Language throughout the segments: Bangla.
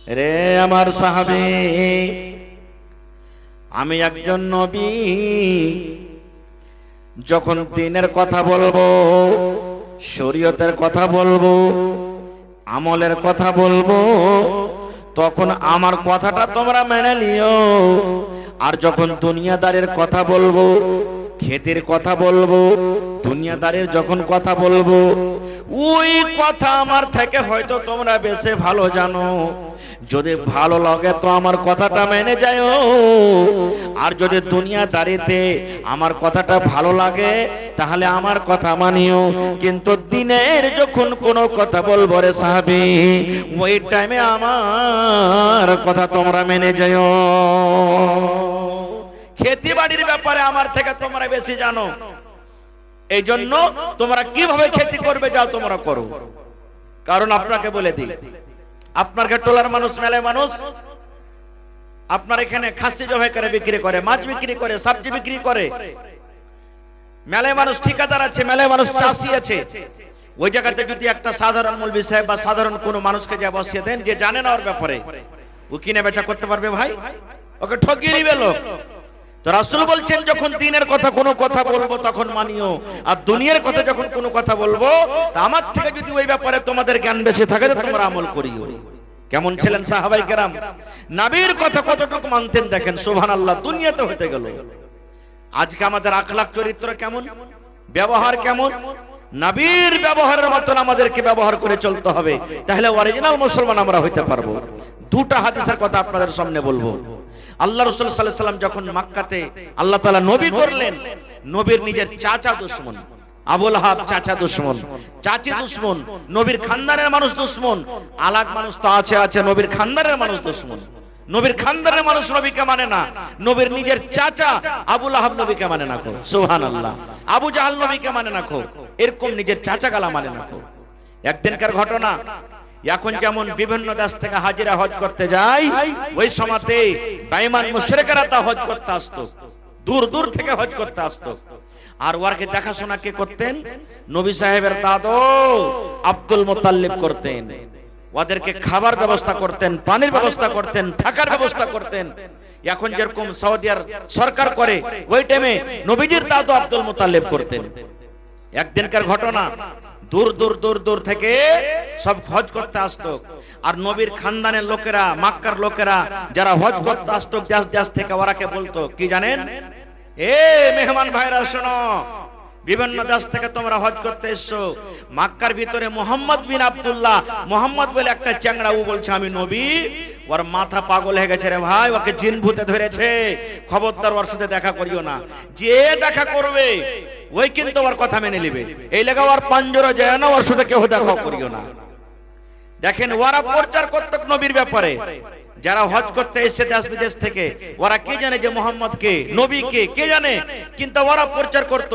রে আমার সাহাবী, আমি একজন নবী। যখন দ্বীনের কথা বলবো, শরীয়তের কথা বলবো, আমলের কথা বলবো, তখন আমার কথাটা তোমরা মেনে নিও। আর যখন দুনিয়াদারের কথা বলবো, খেতের কথা বলবো, দুনিয়াদারের যখন কথা বলবো, ওই কথা আমার থেকে হয়তো তোমরা বেশি ভালো জানো। যদি ভালো লাগে তো আমার কথাটা মেনে যাও, আর যদি দুনিয়াদারিতে আমার কথাটা ভালো লাগে তাহলে আমার কথা মানিও। কিন্তু দিনের যখন কোনো কথা বলবো রে সাহাবী, ওই টাইমে আমার কথা তোমরা মেনে যাও। খেতি বাড়ির ব্যাপারে আমার থেকে তোমরা বেশি জানো, এই জন্য তোমরা কিভাবে খেতি করবে যাও তোমরা করো। কারণ আপনাকে বলে দিই, আপনার টোলার মানুষ, মেলায় মানুষ আপনার এখানে খাসি জবাই করে বিক্রি করে, মাছ বিক্রি করে, সবজি বিক্রি করে। মেলায় মানুষ ঠিকাদার আছে, মেলায় মানুষ চাষি আছে। ওই জায়গাতে যদি একটা সাধারণ মৌলভী সাহেব বা সাধারণ কোনো মানুষকে যা বসিয়ে দেন যে জানে না ওর ব্যাপারে, ও কিনে বেচা করতে পারবে ভাই? ওকে ঠকিয়ে নিবে লোক। তো রাসূল বলছেন যখন দ্বীনের কথা কোনো কথা বলবো তখন মানিও, আর দুনিয়ার কথা যখন কোনো কথা বলবো তা আমার থেকে যদি ওই ব্যাপারে তোমাদের জ্ঞান বেশি থাকে তো তোমরা আমল করিও। কেমন ছিলেন সাহাবায়ে কেরাম? নবীর কথা কতটুকু মানতেন দেখেন, সুবহানাল্লাহ। দুনিয়াতে হতে গেল, আজকে আমাদের আখলাক চরিত্র কেমন, ব্যবহার কেমন, নবীর ব্যবহারের মতন আমাদেরকে ব্যবহার করে চলতে হবে, তাহলে অরিজিনাল মুসলমান আমরা হইতে পারবো। দুটা হাদিসের কথা আপনাদের সামনে বলবো। আল্লাহ রাসূল সাল্লাল্লাহু আলাইহি ওয়াসাল্লাম যখন মক্কাতে আল্লাহ তাআলা নবী করলেন, নবীর নিজের চাচা দুশমন আবু লাহাব, চাচা দুশমন, চাচি দুশমন, নবীর খানদানের মানুষ দুশমন। আলাগ মানুষ তো আছে, নবীর খানদানের মানুষ দুশমন। নবীর খানদানের মানুষ নবীকে মানে না, নবীর নিজের চাচা আবু লাহাব নবীকে মানে না কো, সুবহানাল্লাহ। আবু জাহাল নবীকে মানে না কো, এরকম নিজের চাচা গালা মানে না কো। একদিনকার ঘটনা, এখন যেমন বিভিন্ন দেশ থেকে হাজিরা হজ করতে যায়, ওই সময়তে বেঈমান মুশরিকরা তা হজ করতে আসতো, দূর দূর থেকে হজ করতে আসতো। আর ওরকে দেখাশোনা কে করতেন? নবী সাহেবের দাদু আব্দুল মুত্তালিব করতেন। ওদেরকে খাবার ব্যবস্থা করতেন, পানির ব্যবস্থা করতেন, থাকার ব্যবস্থা করতেন। এখন যেরকম সৌদিয়ার সরকার করে, ওই টাইমে নবীজির দাদু আব্দুল মুত্তালিব করতেন। একদিনকার ঘটনা, দূর দূর দূর দূর থেকে সব হজ করতে আসতো। আর নবীর খানদানের লোকেরা, মক্কার লোকেরা যারা হজ করতে আসতো দেশ দেশ থেকে, ওরাকে বলতো কি জানেন? এ মেহমান ভাইরা শোনো, বিভিন্ন দেশ থেকে তোমরা হজ করতে এসছো, মক্কার ভিতরে মুহাম্মদ বিন আব্দুল্লাহ, মুহাম্মদ বলে একটা চ্যাংড়া, ও বলছে আমি নবী। ওর মাথা পাগল হয়ে গেছে রে ভাই, ওকে জিন ভূতে ধরেছে, খবরদার ওর সাথে দেখা করিও না। যে দেখা করবে ওই কিন্তু ওর কথা মেনে নেবে, এই লেগে ওর পাঞ্জরা যায় না, ওর সাথে কেউ দেখা করিও না। দেখেন ওরা প্রচার করত নবীর ব্যাপারে। যারা হজ করতে এসেছে দেশ বিদেশ থেকে, ওরা কে জানে যে মোহাম্মদ কে, নবী কে, কে জানে? কিন্তু ওরা প্রচার করত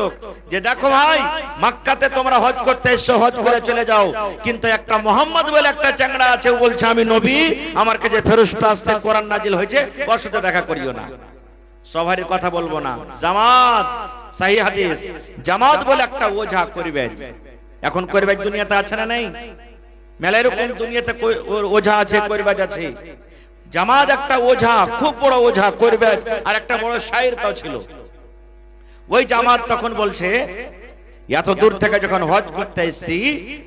যে দেখো ভাই, মক্কাতে তোমরা হজ করতে এসছো, হজ করে চলে যাও, কিন্তু একটা মোহাম্মদ বলে একটা চ্যাংড়া আছে, ও বলছে আমি নবী, আমার কাছে ফেরেশতা আসছে, কোরআন নাজিল হয়েছে, ওর সাথে দেখা করিও না। সবারই কথা বলবো না, জামাত, সহিহ হাদিস, জামাত বলে একটা ওঝা করবে। এখন করবে দুনিয়াতে আছে না নেই? মেলা এরকম দুনিয়াতে ওঝা আছে, করবাজ আছে। জামাত একটা ওঝা, খুব বড় ওঝা করবাজ, আর একটা বড় শায়েরটাও ছিল। ওই জামাত তখন বলছে এত দূর থেকে যখন হজ করতে এসেছি,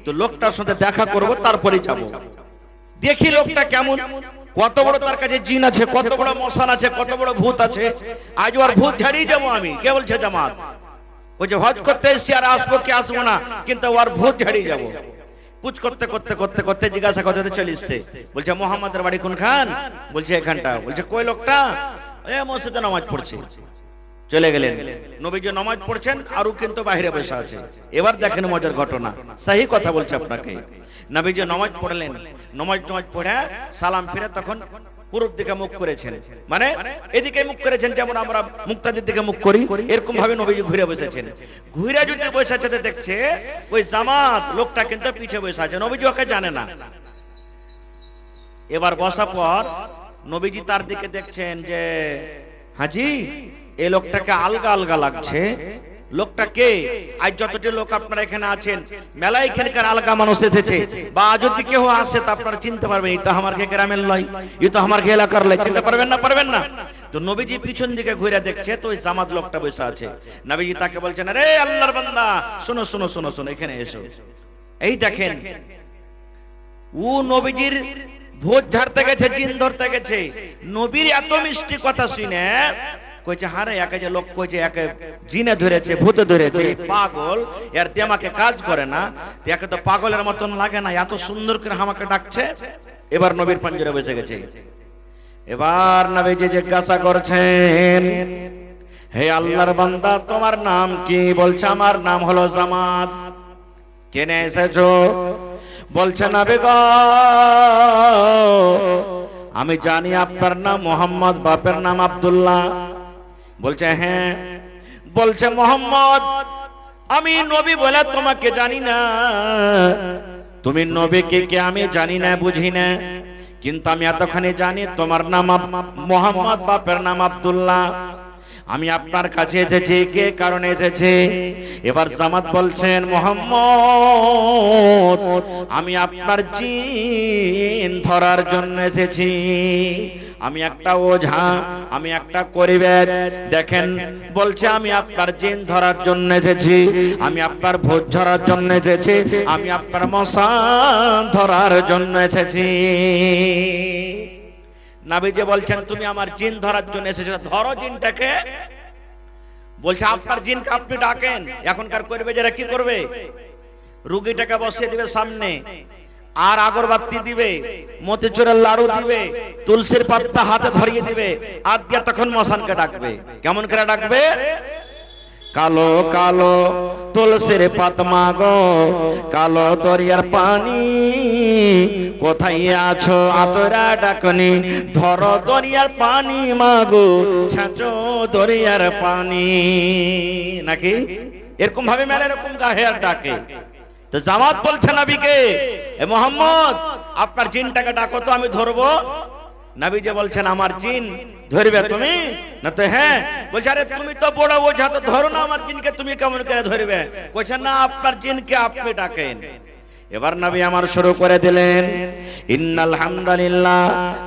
তো লোকটার সাথে দেখা করব, তারপরে যাব, দেখি লোকটা কেমন, কত বড় তার কাছে জিন আছে, কত বড় মশান আছে, কত বড় ভূত আছে। আজ ওর ভূত ঝাড়িয়ে যাবো আমি। কে বলছে? জামাত। ওই যে হজ করতে এসেছি, আর আসবো কি আসবো না, কিন্তু ওর ভূত ঝাড়িয়ে যাবো। পুছ করতে করতে করতে করতে জিজ্ঞাসা করতে চলে এসছে। বলছে মোহাম্মদের বাড়ি কোনখান? বলছে এখানটা। বলছে কই লোকটা? এ মসজিদে নামাজ পড়ছে। চলে গেলেন। নবীজি নামাজ পড়ছেন, আরও কিন্তু বাইরে বসে আছে। এবার দেখেন মজার ঘটনা, সহি কথা বলছে আপনাকে। নবীজি নামাজ পড়লেন, নামাজ পড়ে সালাম ফিরে তখন পূর্ব দিকে মুখ করেছেন, মানে এদিকে মুখ করেছেন, যেমন আমরা মুক্তাদির দিকে মুখ করি, এরকম ভাবে নবীজি ঘুরে বসেছেন। ঘুরে যদি বসে আছে, দেখছে ওই জামাত লোকটা কিন্তু পিছে বসে আছে, নবীজি ওকে জানে না। এবার বসা পর নবীজি তার দিকে দেখছেন যে হাজি, এই লোকটাকে আলগা আলগা লাগছে, লোকটা কে? আজ যতটি লোক আপনারা এখানে আছেন, মেলা এখানকার আলগা মানুষ এসেছে, বা যদি কেউ আসে তা আপনারা চিনতে পারবেন, এই তো আমার গ্রামের লয়, এই তো আমার এলাকার লয়। চিনতে পারবেন না? পারবেন না। তো নবীজি পিছন দিকে ঘুরে দেখছে, তো ওই জামাত লোকটা বসে আছে। নবীজি তাকে বলছেন, আরে আল্লাহর বান্দা, শোনো শোনো শোনো শোনো, এখানে এসো। এই দেখেন, ও নবীজির ভোজ ঝাড়তে গেছে, জিন ধরতে গেছে। নবীর এত মিষ্টি কথা শুনে কইছে, হারে একে যে লোক কইছে একে জিনে ধরেছে, ভূতে ধরেছে, পাগল, এর দিমাগে কাজ করে না, একে তো পাগলের মতন লাগে না, এত সুন্দর করে আমাকে ডাকছে। এবার নবীর পাঞ্জরে বসে গেছে। এবার নবীজি জিজ্ঞাসা করছেন, হে আল্লাহর বান্দা, তোমার নাম কি? বলছে, আমার নাম হলো জামাত। কেনে এসেছো? বলছে, নবী গো, আমি জানি আপনার নাম মোহাম্মদ, বাপের নাম আব্দুল্লাহ। বলছে, হ্যাঁ। বলছে, মোহাম্মদ, আমি নবী বলে তোমাকে জানি না, তুমি নবী কে আমি জানি না, বুঝি না, কিন্তু আমি এতখানি জানি তোমার নাম মোহাম্মদ, বাপের নাম আব্দুল্লাহ। আমি আপনার কাছে এসেছি কে কারণে এসেছি? এবার জামাত বলছেন, মোহাম্মদ, আমি আপনার জিন ধরার জন্য এসেছি। আমি একটা ওঝা, আমি একটা করিবেদ। দেখেন, বলছে, আমি আপনার জিন ধরার জন্য এসেছি, আমি আপনার ভূত ধরার জন্য এসেছি, আমি আপনার মশান ধরার জন্য এসেছি। নবীজি বলছেন, তুমি আমার জিন ধরার জন্য এসেছো, ধরো জিনটাকে। বলছে, আপনার জিনকে আপনি ডাকেন। এখনকার করবে যারা কি করবে? রুগীটাকে বসিয়ে দিবে সামনে, আর আগরবাতি দিবে, মতিচুরের লাড়ু দিবে, তুলসীর পাতা হাতে ধরিয়ে দিবে, আর দিয়ে তখন মশানকে ডাকবে। কেমন করে ডাকবে? কালো কালো তুলসীর পাতমা গো, কালো দরিয়ার পানি, কোথায় আছো আতরা ডাকনি, ধরো দরিয়ার পানি মাগো, ছাঁচো দরিয়ার পানি। নাকি এরকম ভাবে মেলে, এরকম গায়ে আর ডাকে। তো জামাত বলছে নবীকে, এ মোহাম্মদ, আপনার জিনটাকে ডাকো তো, আমি ধরবো। নবীজি বলছেন, আমার জিন ধরবে তুমি? না তো হ্যাঁ। বলছে, আরে তুমি তো বড় ওঝা, তো ধরো না আমার জিনকে, তুমি কেমন করে ধরবে? বলছে, না, আপনার জিনকে আপনি ডাকেন। এবার নবী আমার শুরু করে দিলেন, ইন্নাল হামদালিল্লাহ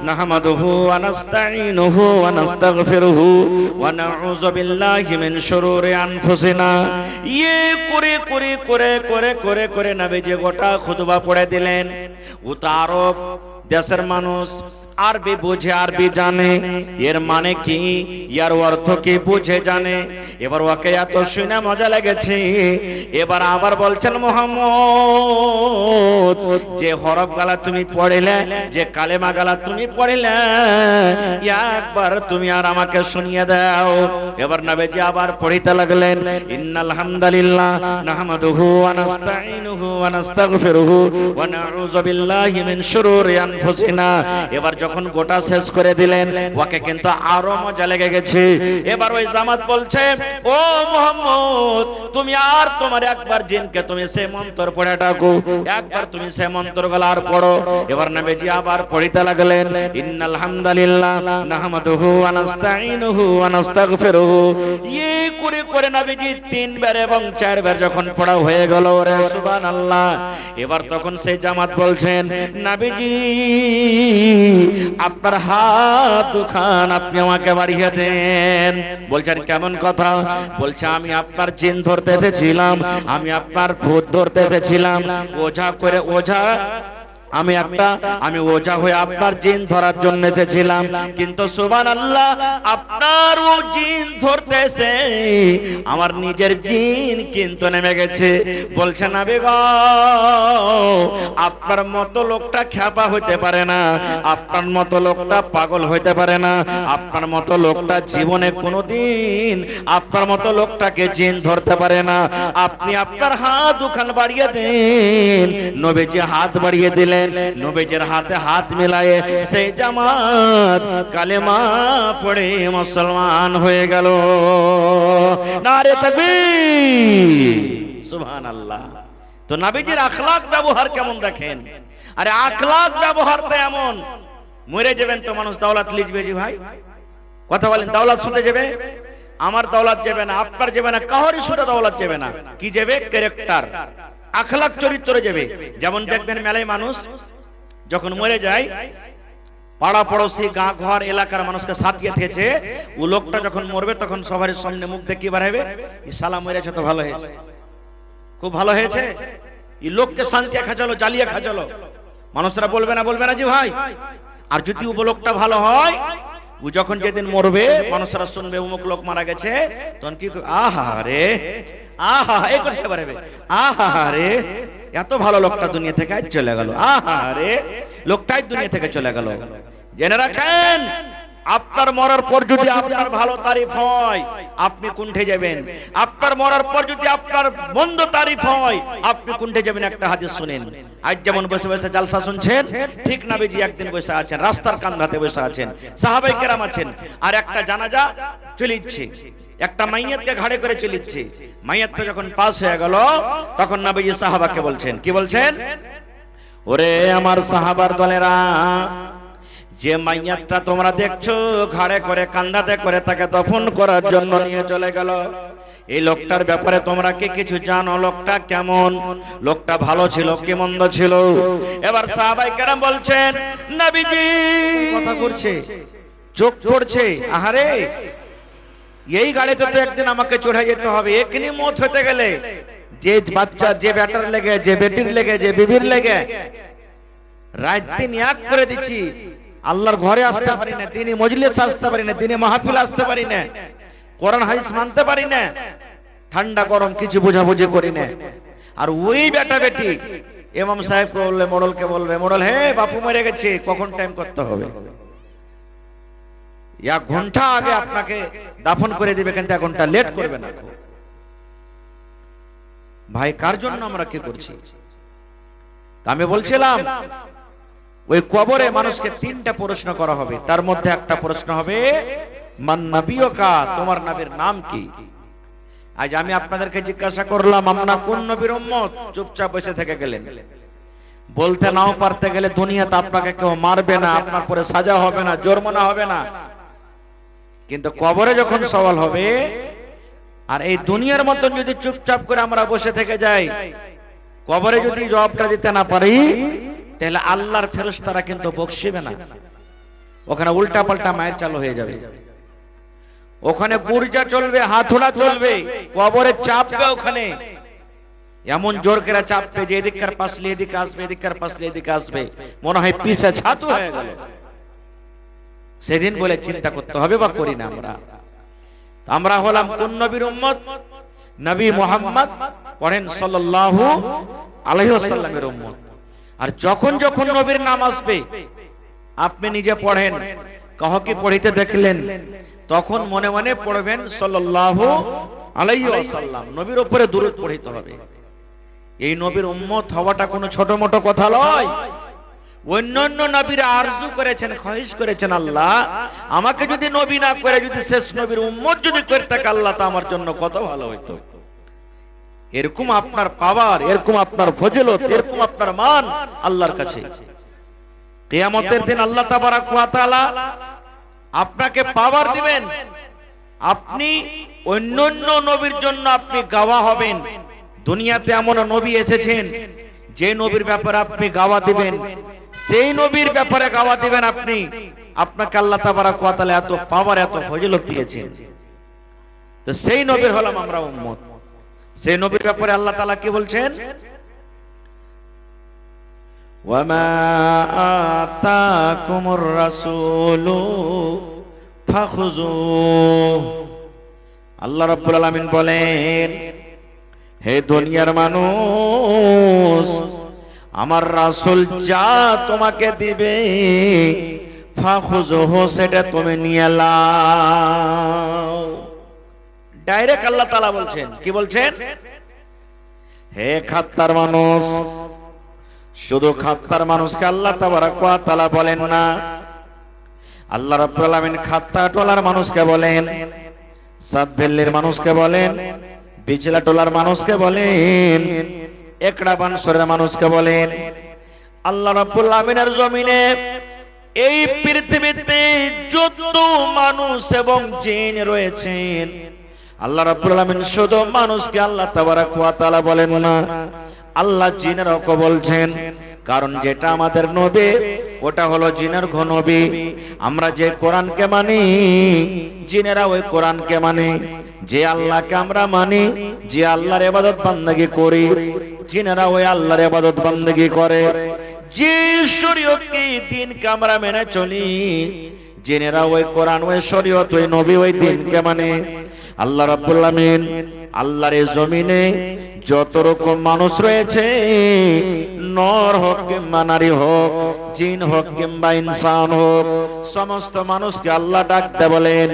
নাহমাদুহু ওয়া নাস্তাঈনুহু ওয়া নাস্তাগফিরুহু ওয়া নাউযু বিল্লাহি মিন শুরুরি আনফুসিনা। করে করে করে করে করে করে নবীজি গোটা খুতবা পড়ে দিলেন। ও তো আরব দেশের মানুষ, আরবি বুঝে, আরবি জানে, এর মানে কি, এর অর্থ কি বুঝে জানে। এবার ওকে এত শুনে মজা লেগেছে। এবার আবার বলছেন, মোহাম্মদ, যে হরফ গালা তুমি পড়িলে, যে কালেমা গালা তুমি পড়িলে, একবার তুমি আর আমাকে শুনিয়ে দাও। এবার নবীজি আবার পড়িতে লাগলেন, ইন্নাল হামদালিল্লাহ নাহমাদুহু ওয়া নাস্তাঈনুহু ওয়া নাস্তাগফিরুহু ওয়া নাউযু বিল্লাহি মিন শুরুরি আনফুসিনা। এবার যখন গোটা শেষ করে দিলেন, ওকে কিন্তু আরো মজা লেগে গেছে। এবার ওই জামাত বলছে, ও মুহাম্মদ, তুমি আর তোমার একবার জিনকে তুমি সে মন্ত্র পড়ে ডাকো, একবার তুমি সে মন্ত্র গলার পড়ো। এবার নবীজি আবার পড়িতে লাগলেন, ইন্নাল হামদালিল্লাহ নাহমাদুহু ওয়া নাস্তাঈনুহু ওয়া নাস্তাগফিরুহু। এই করে করে নবীজি 3 বার এবং 4 বার যখন পড়া হয়ে গেল, রে সুবহানাল্লাহ। এবার তখন সেই জামাত বলছেন, নবীজি, আপনার হাত দুখান আপনি আমাকে বাড়িয়ে দেন। বলছেন, কেমন কথা? বলছে, আমি আপনার জিন ধরতে এসেছিলাম, আমি আপনার ভূত ধরতে এসেছিলাম, ওঝা করে ওঝা, আমি ওঝা হয়ে আপনার জিন ধরার জন্য এসেছিলাম, কিন্তু সুবহানাল্লাহ, আপনার ও জিন ধরতেছে, আমার নিজের জিন কিন্তু নেমে গেছে। বলছে, নবী গো, আপনার মতো লোকটা খ্যাপা হইতে পারে না, আপনার মতো লোকটা পাগল হইতে পারে না, আপনার মতো লোকটা জীবনে কোনোদিন আপনার মতো লোকটাকে জিন ধরতে পারে না। আপনি আপনার হাত দুখান বাড়িয়ে দেন। নবীজি হাত বাড়িয়ে দিলেন। নবীজির হাতে হাত মিলায়ে সেই জামাত কালেমা পড়ে মুসলমান হয়ে গেল। নারে তাকবীর, সুবহানাল্লাহ। তো নবীজির আখলাক ব্যবহার কেমন দেখেন। আরে আখলাক ব্যবহার তো এমন, মরে যাবেন তো মানুষ দাওলাত লিখবে, জি ভাই কথা বলেন, দাওলাত শুনতে যাবে, আমার দৌলত যাবে না, আপনার যাবে না, কাহরি সুদা দৌলত যাবে না। কি যাবে? ক্যারেক্টার, আখলাক, চরিত্র যাবে। যেমন দেখবেন মেলায় মানুষ যখন মরে যায়, পাড়া পড়োশি, গাঁ ঘর, এলাকার মানুষকে সাথিয়ে থেছে, ও লোকটা যখন মরবে তখন সবার সামনে মুখ দেখি বাড়াবে, সালাম মরেছে তো ভালো হয়েছে, খুব ভালো হয়েছে, এই লোককে শান্তি খাচালো, জ্বালিয়ে খাচালো। মানুষরা বলবে না জি ভাই। আর যদি ও লোকটা ভালো হয়, ও যখন যেদিন মরবে মানুষরা শুনবে অমুক লোক মারা গেছে, তখন কি আহা রে, আহা, এই কথা বাড়বে, আহা রে, এত ভালো লোকটা দুনিয়া থেকে আজ চলে গেল, আহা রে, লোকটাই দুনিয়া থেকে চলে গেল। জেনে রাখেন, আপনার মরার পর যদি আপনার ভালো তারিফ হয়, আপনি কুণ্ঠে যাবেন। আপনার মরার পর যদি আপনার মন্দ তারিফ হয়, আপনি কুণ্ঠে যাবেন। একটা হাদিস শুনেন। আজ যেমন বসে বসে জালসা শুনছেন, ঠিক নবীজি একদিন বসে আছেন, রাস্তার কান্দাতে বসে আছেন, সাহাবায়ে কেরাম আছেন, আর একটা জানাজা চলিচ্ছে, একটা মাইয়াতকে ঘাড়ে করে চলিচ্ছে। মাইয়াতটা যখন পাস হয়ে গেল, তখন নবীজি সাহাবাকে বলছেন, কি বলছেন? ওরে আমার সাহাবার দলেরা, যে মাইয়াতটা তোমরা দেখছো ঘাড়ে করে, কান্দাতে করে তাকে দফন করার জন্য নিয়ে চলে গেল, এই লোকটার ব্যাপারে তোমরা কি কিছু জানো? লোকটা কেমন? লোকটা ভালো ছিল কি মন্দ ছিল? এবার সাহাবায়ে কেরাম বলছেন, নবীজি কথা করছে, চোখ পড়ছে, আহারে, এই গাড়িতে তো একদিন আমাকে চড়ে যেতে হবে, এখনি মত হতে গেলে, যে বাচ্চা, যে বেটার লেগে, যে বেটির লেগে, যে বিবির লেগে রাত দিন এক করে দিচ্ছি, আল্লাহর ঘরে আসতে পারি না, দিনে মজলিস আসতে পারি না, দিনে মাহফিল আসতে পারি না, কোরআন হাদিস মানতে পারি না, ঠান্ডা গরম কিছু বোঝাবুঝি করি না। আর ওই বেটা বেটি ইমাম সাহেব বললে, মোড়লকে বলবে, মোড়ল হে বাপু মরে গেছে, কখন টাইম করতে হবে, 1 ঘন্টা আগে আপনাকে দাফন করে দিবে, কিন্তু 1 ঘন্টা লেট করবে না। ভাই, কার জন্য আমরা কি করছি? আমি বলছিলাম, ওই কবরে মানুষকে 3টা প্রশ্ন করা হবে, তার মধ্যে একটা প্রশ্ন হবে, মান নবিয়কা, তোমার নবীর নাম কি? আজ আমি আপনাদেরকে জিজ্ঞাসা করলাম, আমরা কোন নবীর উম্মত? চুপচাপ বসে থেকে গেলেন। বলতে নাও পারতে গেলে দুনিয়াতে আপনাকে কেউ মারবে না, আপনার পরে সাজা হবে না, জরিমানা হবে না, কিন্তু কবরে যখন সওয়াল হবে, আর এই দুনিয়ার মতন যদি চুপচাপ করে আমরা বসে থেকে যাই, কবরে যদি জবাবটা দিতে না পারি, তাহলে আল্লাহর ফেরেশতারা কিন্তু বকশিবে না, ওখানে উল্টা পাল্টা মায়ের চালু হয়ে যাবে, ওখানে গুরজা চলবে, হাতুড়া চলবে, কবরে চাপবে, ওখানে এমন জোর করে চাপবে যে এদিককার পাশলে এদিকে আসবে, এদিককার পাশলে এদিকে আসবে, মনে হয় পিছে ছাতু হয়ে গেল। সেদিন বলে চিন্তা করতে হবে, বা করি না আমরা? আমরা হলাম কোন নবীর উম্মত? নবী মুহাম্মদ পড়েন সাল্লাল্লাহু আলাইহি ওয়াসাল্লামের উম্মত। আর যখন যখন নবীর নাম আসবে, আপনি নিজে পড়েন, কাহ কি পড়িতে দেখলেন, তখন মনে মনে পড়বেন সাল্লাল্লাহু আলাইহি ওয়াসাল্লাম, নবীর উপরে দুরূদ পড়িতে হবে। এই নবীর উম্মত হওয়াটা কোনো ছোট মোটো কথা নয়। অন্যান্য নবীরা আরজু করেছেন, খহিশ করেছেন, আল্লাহ আমাকে যদি নবী না করে যদি শেষ নবীর উম্মত যদি করতে, আল্লাহ তা আমার জন্য কত ভালো হইতো। এরকম আপনার পাওয়ার, এরকম আপনার ফজিলত, এরকম আপনার মান আল্লাহর কাছে। কিয়ামতের দিন আল্লাহ তাবারাক ওয়া তাআলা আপনাকে পাওয়ার দিবেন, আপনি অন্যান্য নবীর জন্য আপনি গাওয়া হবেন। দুনিয়াতে এমন নবী এসেছেন, যে নবীর ব্যাপারে আপনি গাওয়া দিবেন, সেই নবীর ব্যাপারে গাওয়া দিবেন আপনি, আপনাকে আল্লাহ তাবারাক ওয়া তাআলা এত পাওয়ার, এত ফজিলত দিয়েছেন। তো সেই নবীর হলাম আমরা উম্মত। সেই নবীর ব্যাপারে আল্লাহ তাআলা কি বলছেন? ওয়ামা আতাকুমুর রাসূলু ফাখুযুহু। আল্লাহ রাব্বুল আলামিন বলেন, হে দুনিয়ার মানুষ, আমার রাসূল যা তোমাকে দিবে, ফাখুযুহু, সেটা তুমি নিয়ে নাও। ডাইরেক্ট আল্লাহ তাআলা বলছেন, কি বলছেন? হে খাত্তার মানুষ, শুধু খাত্তার মানুষকে আল্লাহ তাবারাক ওয়া তাআলা বলেন না, আল্লাহ রাব্বুল আলামিন খাত্তা টোলার মানুষকে বলেন, সাতভেল্লির মানুষকে বলেন, বিজলা টোলার মানুষকে বলেন, একড়া বানসরের মানুষকে বলেন। আল্লাহ রাব্বুল আলামিনের জমিনে এই পৃথিবীতে যত মানুষ এবং জিন রয়েছেন, আল্লাহ রাব্বুল আলামিন শুধু মানুষকে আল্লাহ তাবারক ওয়া তাআলা বলেন না, আল্লাহ জিনেরও বলছেন। কারণ যেটা আমাদের নবী ওটা হলো জিনের নবী। আমরা যে কোরআনকে মানি জিনেরা ওই কোরআনকে মানে। যে আল্লাহকে আমরা মানি, যে আল্লাহর ইবাদত বান্দাগি করি, জিনেরা ওই আল্লাহর ইবাদত বান্দাগি করে। যে শরীয়ত কি দ্বীনকে আমরা মেনে চলি, জিনেরা ওই কোরআন ওই শরীয়ত ওই নবী ওই দ্বীনকে মানে। আল্লাহ রাব্বুল আলামিন আল্লাহর এই জমিনে যত রকম মানুষ রয়েছে, নর হোক কিংবা নারী হোক, জিন হোক কিংবা ইনসান হোক, সমস্ত মানুষকে আল্লাহ ডাকতে বলেন,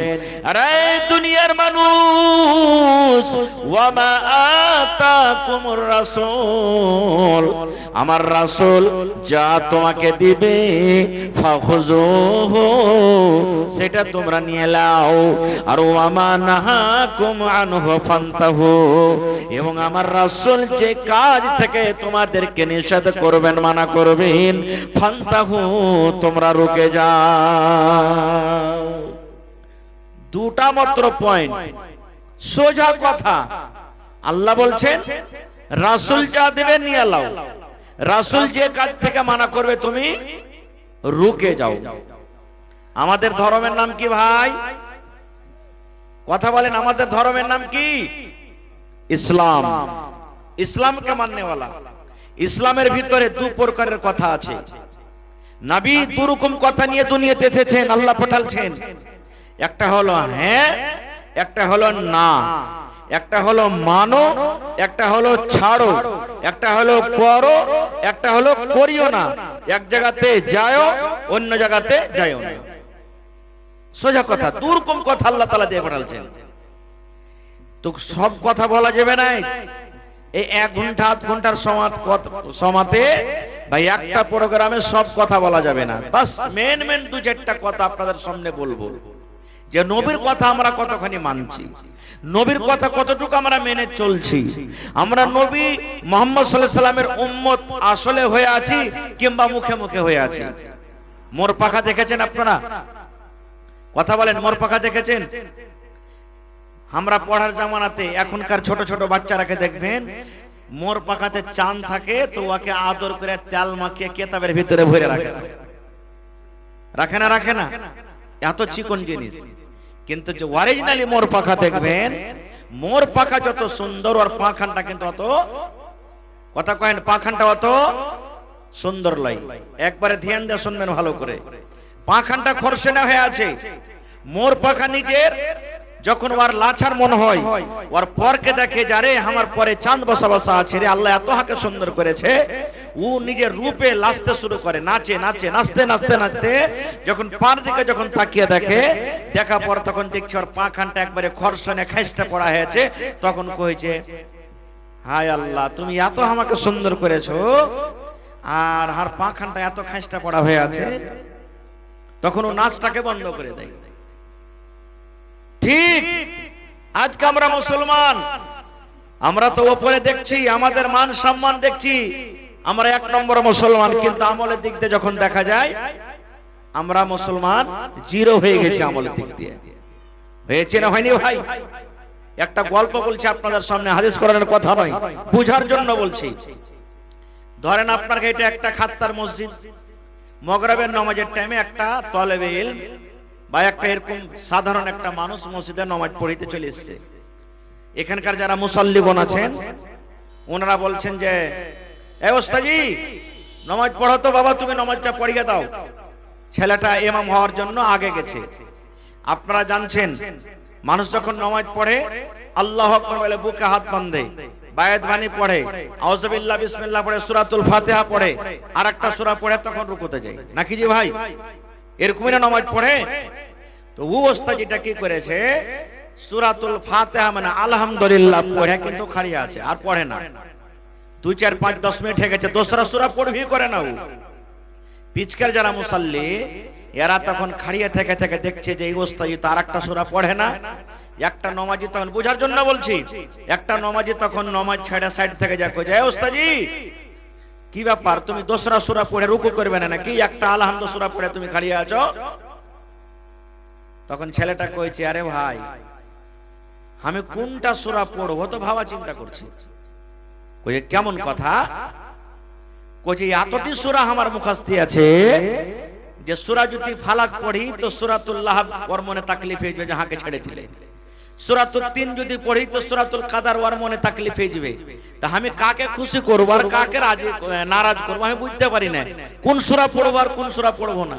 আরে দুনিয়ার মানুষ, ওয়ামা আতাকুমুর রাসূল, আমার রাসূল যা তোমাকে দিবে ফাখুযুহু, সেটা তোমরা নিয়ে নাও। আর ওয়ামা নাহাকুম আনহু ফান্তাহু, এবং আমার রাসূল যে কাজ থেকে তোমাদেরকে নিষেধ করবেন মানা করবেন, ফান্তাহু তোমরা রুকে যাও। দুটা মাত্র পয়েন্ট, সোজা কথা। আল্লাহ বলছেন রাসূল যা দেবেন নিয়ে নাও, রাসূল যে কাজ থেকে মানা করবে তুমি রুকে যাও। আমাদের ধর্মের নাম কি ভাই? কথা বলেন, আমাদের ধর্মের নাম কি? ইসলাম। ইসলামকে মাননেওয়ালা। ইসলামের ভিতরে দু প্রকারের কথা আছে। নবী দু রকম কথা নিয়ে দুনিয়াতে এসেছেন, আল্লাহ পাঠালছেন। একটা হলো হ্যাঁ, একটা হলো না, একটা হলো মানো, একটা হলো ছাড়ো, একটা হলো করো, একটা হলো করিও না। এক জায়গাতে যাও, অন্য জায়গাতে যাও না। সোজা কথা, দু রকম কথা আল্লাহ তাআলা দিয়ে পাঠালছেন। তো সব কথা বলা যাবে না। এই 1 ঘন্টা 8 ঘন্টার সমাতে ভাই একটা প্রোগ্রামে সব কথা বলা যাবে না। বাস মেন দু চারটা কথা আপনাদের সামনে বলবো, যে নবীর কথা আমরা কতখানি মানছি, নবীর কথা কতটুকু আমরা মেনে চলছি, আমরা নবী মুহাম্মদ সাল্লাল্লাহু আলাইহি সাল্লামের উম্মত আসলে হয়ে আছি কিংবা মুখে মুখে হয়ে আছি। মোর পাখা দেখেছেন আপনারা? কথা বলেন, মোর পাখা দেখেছেন? আমরা পড়ার জামানাতে এখনকার ছোট ছোট বাচ্চারাকে দেখবেন, মোর পাখাতে চাঁদ থাকে তো ওকে আদর করে তেল মাখিয়ে কেতাবের ভিতরে ভরে রাখে। রাখে না? রাখে না? এত চিকন জিনিস। কিন্তু যে অরিজিনালি মোর পাখা দেখবেন, মোর পাখা যত সুন্দর আর পাখানটা কিন্তু অত, কথা কয়েন, পাখানটা অত সুন্দর লাই। একবারে ধ্যান দিয়ে শুনবেন ভালো করে। পাখানটা খরসেনা হয়ে আছে। মোর পাখা নিজের যখন ওর লাছার মন হয়, ওর পরকে দেখে যারে আমার পরে চাঁদ বসা বসা আছে রে, আল্লাহ এত হাকে সুন্দর করেছে, ও নিজের রূপে লাচতে শুরু করে, নাচে নাচে, নাচতে নাচতে নাচতে যখন পার দিকে যখন তাকিয়ে দেখে, দেখা পর তখন দেখছে ওর পাখানটা একবারে খরসনে খাইস্টা পড়া হয়েছে। তখন কইছে, হায় আল্লাহ তুমি এত আমাকে সুন্দর করেছো, আর হার পাখানটা এত খাইস্টা পড়া হয়ে আছে। তখন ও নাচটাকে বন্ধ করে দেয়। ঠিক আজকে আমরা মুসলমান, আমরা তো ওপরে দেখছি, আমাদের মান সম্মান দেখছি, আমরা 1 নম্বর মুসলমান, কিন্তু আমলের দিক দিয়ে যখন দেখা যায় আমরা মুসলমান জিরো হয়ে গেছি। আমলের দিক দিয়ে হয়েছে না হয়নি ভাই? একটা গল্প বলছি আপনাদের সামনে, হাদিস কোরআনের কথা নয়, বুঝার জন্য বলছি। ধরেন আপনার এটা একটা খাত্তার মসজিদ, মাগরিবের নামাজের টাইমে একটা তলেবে ইলম বা একটা এরকম সাধারণ একটা মানুষ মসজিদে নামাজ পড়িতে চলে এসেছে। এখানকার যারা মুসাল্লিগণ আছেন ওনারা বলছেন যে, এ ওস্তাজি নামাজ পড়ো তো বাবা, তুমি নামাজটা পড়িয়ে দাও। ছেলেটা ইমাম হওয়ার জন্য আগে গেছে। আপনারা জানছেন মানুষ যখন নামাজ পড়ে আল্লাহু আকবার বলে বুকে হাত বাঁধে, বায়াত বাণী পড়ে, আউযুবিল্লাহ বিসমিল্লাহ পড়ে, সূরাতুল ফাতিহা পড়ে, আর একটা সূরা পড়ে তখন রুকুতে যায় নাকি জি ভাই? এরকমই না নামাজ পড়ে? তো ও ওস্তাদিটা কি করেছে, সূরাতুল ফাতিহা মানে আলহামদুলিল্লাহ পড়ে কিন্তু খাড়িয়ে আছে, আর পড়ে না। 2 4 5 10 মিনিট হয়ে গেছে, দোসরা সূরা পড়বি করে না। ও পিচকার যারা মুসাল্লি এরা তখন খাড়িয়ে থেকে থেকে দেখছে যে এই ওস্তাদি তো আর একটা সূরা পড়ে না। একটা নমাজি তখন, বুঝার জন্য বলছি, একটা নমাজি তখন নমাজ ছেড়ে সাইড থেকে যা কই যায়, ওস্তাদি কি ব্যাপার, তুমি দোসরা সূরা পড়ে রুকু করবে না নাকি? একটা আলহামদুলিল্লাহ সূরা পড়ে তুমি খাড়িয়ে আছো। তখন ছেলেটা কইছে, আরে ভাই আমি কোনটা সূরা পড়বো তো ভাবা চিন্তা করছি। কই কেমন কথা? কই এতটি সূরা আমার মুখস্থ আছে যে সূরা যদি ফালাক পড়ি তো সূরাতুল লাহব ওর মনে তাকলিফ হয়ে যাবে যাহাকে ছেড়ে দিলে, সূরাতুল তিন যদি পড়ি তো সূরাতুল কাদার ওর মনে তাকলিফ হয়ে যাবে। তা আমি কাকে খুশি করব আর কাকে রাজি নারাজ করব আমি বুঝতে পারি না, কোন সূরা পড়ব আর কোন সূরা পড়ব না।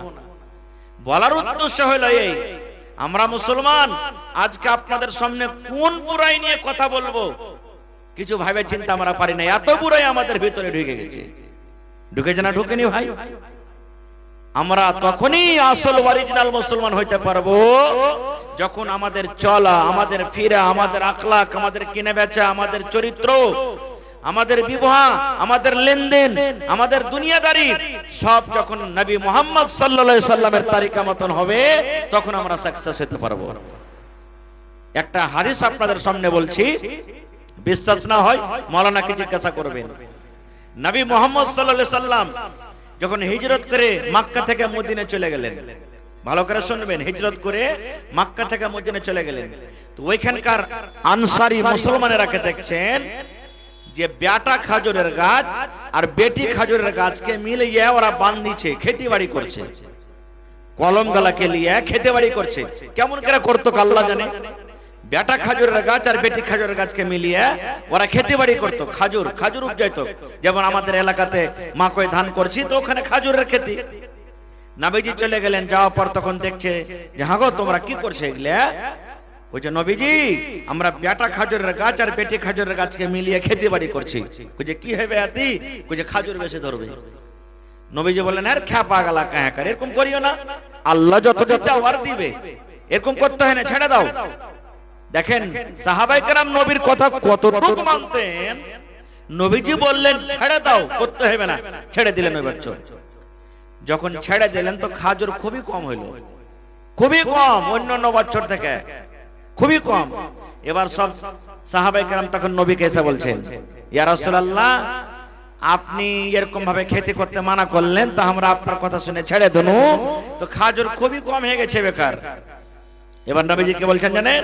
বলার উদ্দেশ্য হলো এই, আমরা মুসলমান আজকে আপনাদের সামনে কোন বুরাই নিয়ে কথা বলবো কিছু ভাবে চিন্তা আমরা পারি না। এত বুরাই আমাদের ভিতরে ঢুকে গেছে। ঢুকেছে না ঢুকেনি ভাই? আমরা তখনই আসল অরিজিনাল মুসলমান হইতে পারবো যখন আমাদের চলা, আমাদের ফিরা, আমাদের আখলাক, আমাদের কিনে বেচা, আমাদের চরিত্র, আমাদের বিবাহ, আমাদের লেনদেন, আমাদের দুনিয়াদারি সব যখন নবী মুহাম্মদ সাল্লাল্লাহু আলাইহি সাল্লামের তরিকা মতন হবে তখন আমরা সাকসেস হতে পারবো। একটা হাদিস আপনাদের সামনে বলছি, বিশ্বাস না হয় মাওলানাকে জিজ্ঞাসা করবেন। নবী মুহাম্মদ সাল্লাল্লাহু আলাইহি সাল্লাম যখন হিজরত করে মক্কা থেকে মদিনা চলে গেলেন, ভালো করে শুনবেন, হিজরত করে মক্কা থেকে মদিনা চলে গেলেন, তো ওইখানকার আনসারী মুসলমানেরাকে দেখছেন যে বেটা খাজুরের গাছ আর বেটি খাজুরের গাছকে মিলিয়ে ওরা বাঁধিছে, খেতিবাড়ি করছে, কলম গালাকে নিয়ে খেতিবাড়ি করছে। কেমন করে করতো আল্লাহ জানে। বেটা খাজুরের গাছ আর বেটি খাজুরের গাছকে মিলিয়ে ওরা খেতিবাড়ি করতো, খাজুর খাজুর উপজাইতো। যেমন আমাদের এলাকাতে মাকই ধান করছি তো ওখানে খাজুরের খেতি। নবীজি চলে গেলেন, যাওয়ার পর তখন দেখছে যে হাগো তোমরা কি করছো এগুলা? কইছে নবীজি আমরা বেটা খাজুরের গাছ আর বেটি খাজুরের গাছকে মিলিয়ে খেতিবাড়ি করছি। কইছে কি হবে আতি? কইছে খাজুর বেশি ধরবে। নবীজি বললেন আর খ্যাপা গালা কায়া করে, এরকম করিও না, আল্লাহ যত দিতে আর দিবে, এরকম করতে হয় না, ছেড়ে দাও। দেখেন সাহাবায়ে কেরাম নবীর কথা কতটুকু মানতেন। নবীজি বললেন ছেড়ে দাও, করতে হবে না, ছেড়ে দিলেন ওই বছর। যখন ছেড়ে দিলেন তো খাজুর খুবই কম হইল, খুবই কম, অন্যান্য বছর থেকে খুবই কম। এবার সব সাহাবায়ে কেরাম তখন নবীকে এসে বলছেন, ইয়া রাসূলুল্লাহ আপনি এরকম ভাবে খেতে করতে মানা করলেন, তা আমরা আপনার কথা শুনে ছেড়ে দেনু, তো খাজুর খুবই কম হয়ে গেছে বেকার। এবার নবীজি কে বলছেন জানেন?